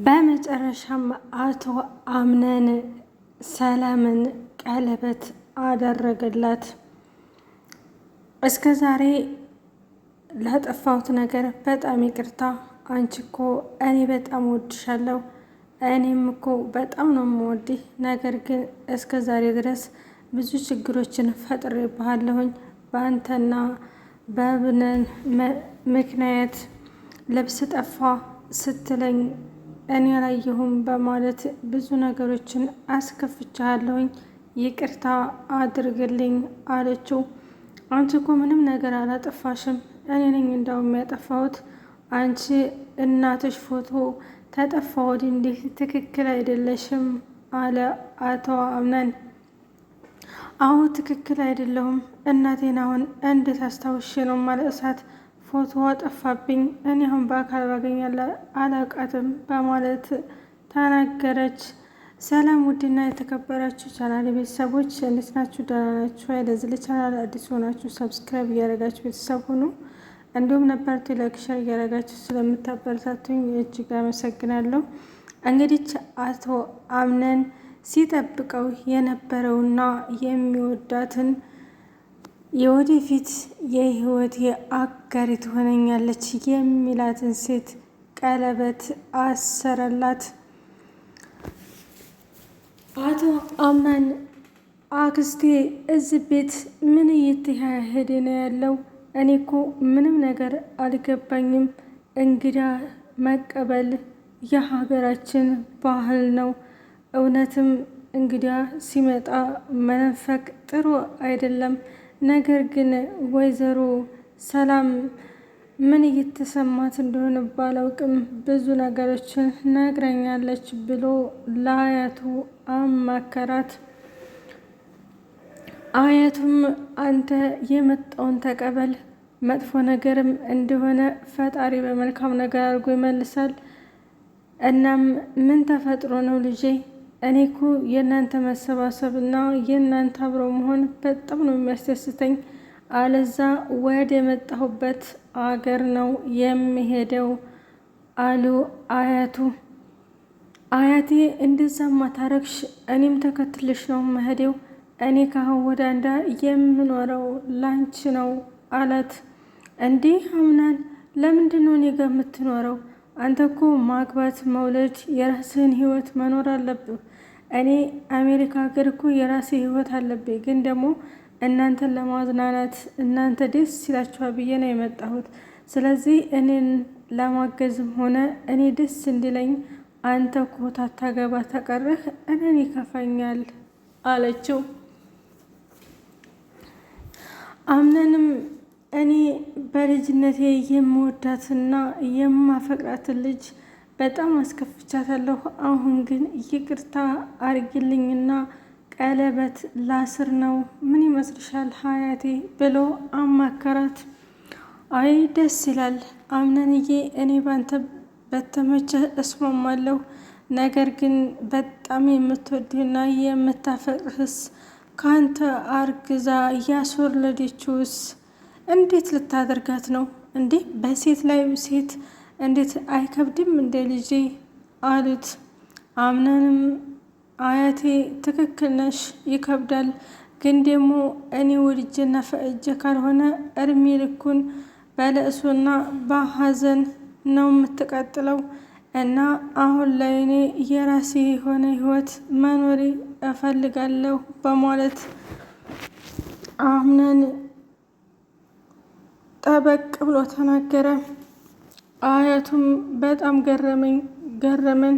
በመጨረሻም አቶ አምነን ሰላምን ቀለበት አደረገላት። እስከ ዛሬ ላጠፋሁት ነገር በጣም ይቅርታ። አንቺ እኮ እኔ በጣም ወድሻለሁ፣ እኔም እኮ በጣም ነው የምወድህ። ነገር ግን እስከ ዛሬ ድረስ ብዙ ችግሮችን ፈጥሬብሃለሁኝ። በአንተና በአብነን ምክንያት ልብስ ጠፋ ስትለኝ እኔ አላየሁም በማለት ብዙ ነገሮችን አስከፍቻለሁኝ፣ ይቅርታ አድርግልኝ አለችው። አንቺ እኮ ምንም ነገር አላጠፋሽም፣ እኔ ነኝ እንዳውም ያጠፋሁት። አንቺ እናትሽ ፎቶ ተጠፋ ወዲህ እንዲህ ትክክል አይደለሽም አለ አቶ አምነን። አዎ ትክክል አይደለሁም፣ እናቴን አሁን እንዴት አስታውሼ ነው ማለእሳት? ፎቶ ጠፋብኝ፣ እኔ አሁን በአካል ባገኛለ አላቃትም በማለት ተናገረች። ሰላም ውድና የተከበራችሁ ቻናል ቤተሰቦች እንዴት ናችሁ? ደህና ናችሁ? ለዚህ ቻናል አዲስ ሆናችሁ ሰብስክራይብ እያደረጋችሁ ቤተሰብ ሁኑ። እንዲሁም ነባርቱ ላይክ፣ ሼር እያደረጋችሁ ስለምታበረታቱኝ እጅግ አመሰግናለሁ። እንግዲህ አቶ አምነን ሲጠብቀው የነበረውና የሚወዳትን የወደፊት የህይወት አጋሪ ትሆነኛለች የሚላትን ሴት ቀለበት አሰረላት። አቶ አምነን አክስቴ እዚህ ቤት ምን እየተካሄደ ነው ያለው? እኔ እኮ ምንም ነገር አልገባኝም። እንግዳ መቀበል የሀገራችን ባህል ነው። እውነትም እንግዳ ሲመጣ መነፈቅ ጥሩ አይደለም። ነገር ግን ወይዘሮ ሰላም ምን እየተሰማት እንደሆነ ባላውቅም ብዙ ነገሮችን ነግራኛለች ብሎ ለአያቱ አማከራት። አያቱም አንተ የመጣውን ተቀበል፣ መጥፎ ነገርም እንደሆነ ፈጣሪ በመልካም ነገር አድርጎ ይመልሳል። እናም ምን ተፈጥሮ ነው ልጄ? እኔ እኮ የእናንተ መሰባሰብ እና የእናንተ አብሮ መሆን በጣም ነው የሚያስደስተኝ። አለዛ ወደ የመጣሁበት አገር ነው የሚሄደው አሉ አያቱ። አያቴ እንደዛማ ታረግሽ፣ እኔም ተከትልሽ ነው መሄዴው። እኔ ካሁን ወደ አንዳ የምኖረው ላንች ነው አላት። እንዲህ አምናን ለምንድን ነው እኔ ጋር የምትኖረው? አንተ እኮ ማግባት መውለድ የራስህን ህይወት መኖር አለብህ። እኔ አሜሪካ ሀገር እኮ የራሴ ህይወት አለብኝ፣ ግን ደግሞ እናንተን ለማዝናናት እናንተ ደስ ሲላችኋል ብዬ ነው የመጣሁት። ስለዚህ እኔን ለማገዝም ሆነ እኔ ደስ እንዲለኝ አንተ እኮ ታታገባ ተቀረህ እኔን ይከፋኛል አለችው። አምነንም እኔ በልጅነቴ የምወዳትና የማፈቅራትን ልጅ በጣም አስከፍቻታለሁ። አሁን ግን ይቅርታ አርግልኝና ቀለበት ላስር ነው። ምን ይመስልሻል ሀያቴ ብሎ አማከራት። አይ ደስ ይላል አምነንዬ፣ እኔ ባንተ በተመቸ እስማማለሁ። ነገር ግን በጣም የምትወድህና የምታፈቅርህስ ካንተ አርግዛ እያስወለደችውስ እንዴት ልታደርጋት ነው እንዴ? በሴት ላይ ሴት እንዴት አይከብድም እንደ ልጄ አሉት። አምነንም አያቴ ትክክል ነሽ፣ ይከብዳል። ግን ደግሞ እኔ ወድጄና ፈእጄ ካልሆነ እድሜ ልኩን በለእሱና በሀዘን ነው የምትቀጥለው። እና አሁን ላይ እኔ የራሴ የሆነ ህይወት መኖሪ እፈልጋለሁ በማለት አምነን ጠበቅ ብሎ ተናገረ። አያቱም በጣም ገረመን፣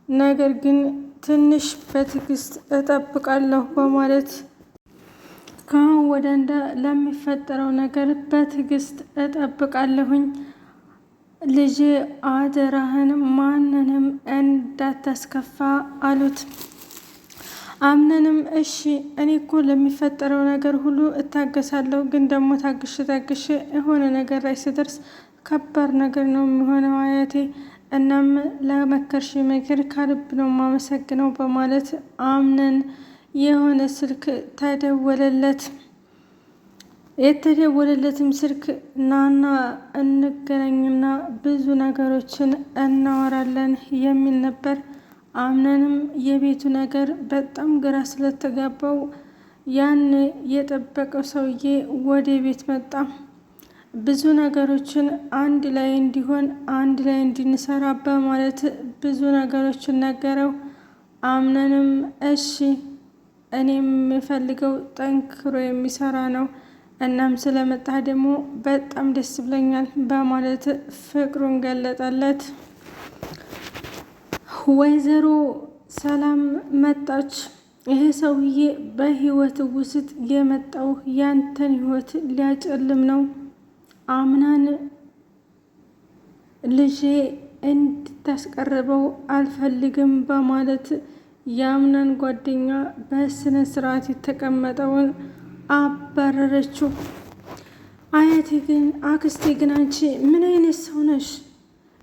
ነገር ግን ትንሽ በትዕግስት እጠብቃለሁ በማለት ከአሁን ወደ እንደ ለሚፈጠረው ነገር በትዕግስት እጠብቃለሁኝ፣ ልጄ አደራህን ማንንም እንዳታስከፋ አሉት። አምነንም እሺ እኔ እኮ ለሚፈጠረው ነገር ሁሉ እታገሳለሁ፣ ግን ደግሞ ታግሽ የሆነ ነገር ላይ ስደርስ ከባድ ነገር ነው የሚሆነው አያቴ። እናም ለመከርሽ ምክር ከልብ ነው ማመሰግነው በማለት አምነን የሆነ ስልክ ተደወለለት። የተደወለለትም ስልክ ናና እንገናኝና ብዙ ነገሮችን እናወራለን የሚል ነበር። አምነንም የቤቱ ነገር በጣም ግራ ስለተጋባው ያን የጠበቀው ሰውዬ ወደ ቤት መጣ። ብዙ ነገሮችን አንድ ላይ እንዲሆን አንድ ላይ እንድንሰራ በማለት ብዙ ነገሮችን ነገረው። አምነንም እሺ እኔም የምፈልገው ጠንክሮ የሚሰራ ነው፣ እናም ስለመጣህ ደግሞ በጣም ደስ ብለኛል በማለት ፍቅሩን ገለጠለት። ወይዘሮ ሰላም መጣች። ይሄ ሰውዬ በህይወት ውስጥ የመጣው ያንተን ህይወት ሊያጨልም ነው። አምናን ልጄ እንድታስቀርበው አልፈልግም በማለት የአምናን ጓደኛ በስነ ስርዓት የተቀመጠውን አባረረችው። አክስቴ ግን አንቺ ምን አይነት ሰው ነሽ?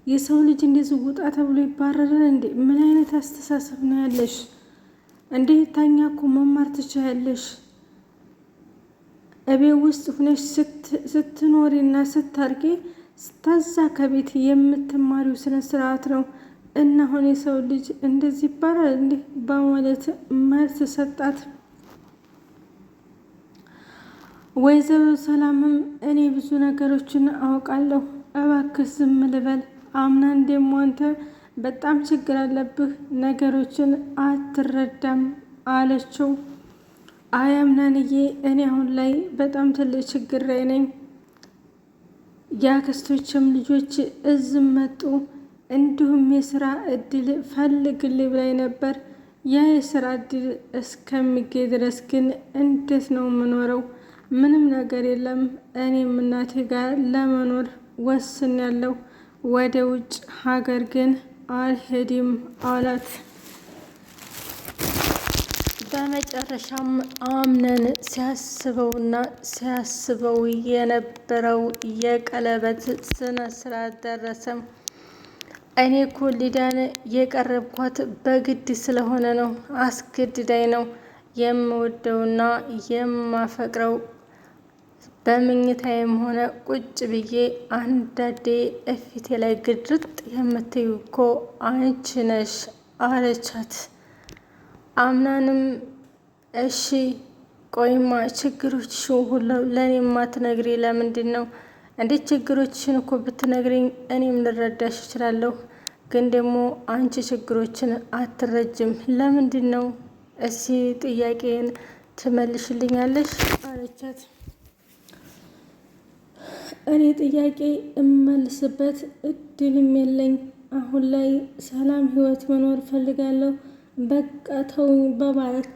የሰው ልጅ እንደዚህ ውጣ ተብሎ ይባረራል እንዴ? ምን አይነት አስተሳሰብ ነው ያለሽ? እንዴት ታኛ እኮ መማር ትችያለሽ። እቤት ውስጥ ሁነሽ ስትኖሪና ስታርጊ ስታዛ ከቤት የምትማሪው ስነ ስርዓት ነው እና አሁን የሰው ልጅ እንደዚህ ይባላል እንዴ? በማለት መልስ ሰጣት። ወይዘሮ ሰላምም እኔ ብዙ ነገሮችን አውቃለሁ፣ እባክህ ዝም ልበል። አምናን ደግሞ አንተ በጣም ችግር አለብህ፣ ነገሮችን አትረዳም አለችው። አይ አምናንዬ፣ እኔ አሁን ላይ በጣም ትልቅ ችግር ላይ ነኝ። የአክስቶችም ልጆች እዝም መጡ፣ እንዲሁም የስራ እድል ፈልግልኝ ብላኝ ነበር። ያ የስራ እድል እስከሚገኝ ድረስ ግን እንዴት ነው የምኖረው? ምንም ነገር የለም። እኔም እናቴ ጋር ለመኖር ወስኛለሁ። ወደ ውጭ ሀገር ግን አልሄድም አላት። በመጨረሻም አምነን ሲያስበው የነበረው የቀለበት ስነ ስርዓት ደረሰም። እኔ እኮ ሊዳን የቀረብኳት በግድ ስለሆነ ነው፣ አስገድዳይ ነው። የምወደውና የማፈቅረው በምኝታዬም ሆነ ቁጭ ብዬ አንዳንዴ እፊቴ ላይ ግድርጥ የምትዩ እኮ አንቺ ነሽ አለቻት። አምናንም እሺ ቆይማ ችግሮችሽን ሁሉ ለእኔ ማትነግሪ ለምንድን ነው? እንዴት ችግሮችሽን እኮ ብትነግሪኝ እኔም ልረዳሽ እችላለሁ፣ ግን ደግሞ አንቺ ችግሮችን አትረጅም ለምንድን ነው? እስኪ ጥያቄን ትመልሽልኛለሽ አለቻት። እኔ ጥያቄ እመልስበት እድልም የለኝ። አሁን ላይ ሰላም ህይወት መኖር ፈልጋለሁ፣ በቃ ተውኝ በማለት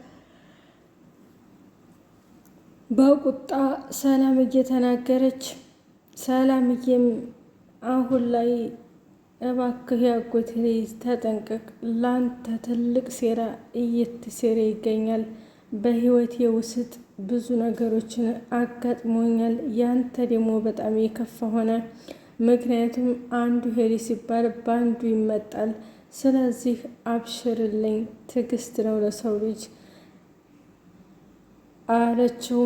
በቁጣ ሰላም እየተናገረች፣ ሰላምዬም አሁን ላይ እባክህ ያጎቴ ልጅ ተጠንቀቅ፣ ላንተ ትልቅ ሴራ እየተሴረ ይገኛል። በህይወቴ ውስጥ ብዙ ነገሮችን አጋጥሞኛል። ያንተ ደግሞ በጣም የከፋ ሆነ። ምክንያቱም አንዱ ሄሪ ሲባል በአንዱ ይመጣል። ስለዚህ አብሽርልኝ፣ ትዕግስት ነው ለሰው ልጅ አለችው።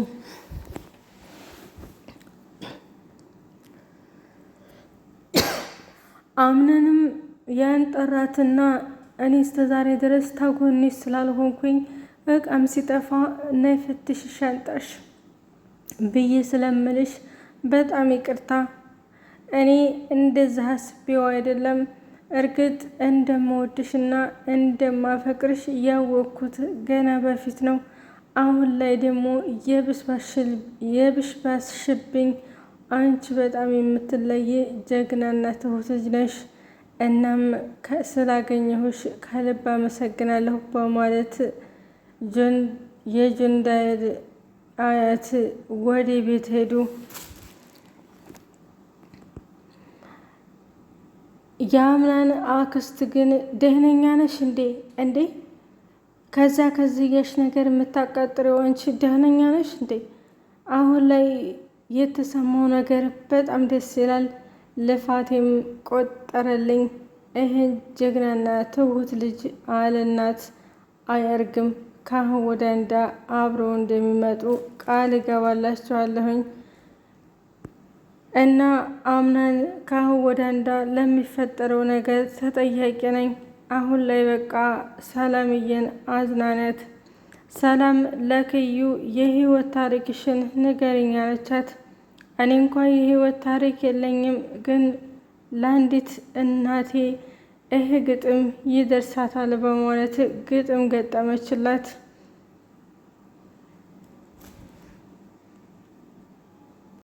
አምነንም ያን ጠራትና እኔ እስከዛሬ ድረስ ታጎኔ ስላልሆንኩኝ እቃም ሲጠፋ ነይ ፈትሽ ሻንጣሽ ብዬ ስለምልሽ በጣም ይቅርታ። እኔ እንደዛ አስቤው አይደለም። እርግጥ እንደምወድሽና እንደማፈቅርሽ ያወቅኩት ገና በፊት ነው። አሁን ላይ ደግሞ የብሽባሽብኝ። አንቺ በጣም የምትለየ ጀግናና ትሁት ልጅ ነሽ። እናም ስላገኘሁሽ ከልብ አመሰግናለሁ በማለት የጆን ዳይር አያት ወደ ቤት ሄዱ። የአምናን አክስት ግን ደህነኛ ነሽ እንዴ? ከዚያሽ ነገር የምታቃጥረው አንቺ ደህነኛ ነሽ እንዴ? አሁን ላይ የተሰማው ነገር በጣም ደስ ይላል። ልፋቴም ቆጠረልኝ። ይህን ጀግናና ትሁት ልጅ አለናት አያርግም። ካሁን ወደ እንዳ አብረው እንደሚመጡ ቃል እገባላችኋለሁኝ። እና አምናን ካሁን ወደ አንዳ ለሚፈጠረው ነገር ተጠያቂ ነኝ። አሁን ላይ በቃ ሰላምዬን አዝናነት። ሰላም ለክዩ የህይወት ታሪክሽን ንገሪኝ አለቻት። እኔ እንኳ የህይወት ታሪክ የለኝም፣ ግን ለአንዲት እናቴ ይህ ግጥም ይደርሳታል በማለት ግጥም ገጠመችላት።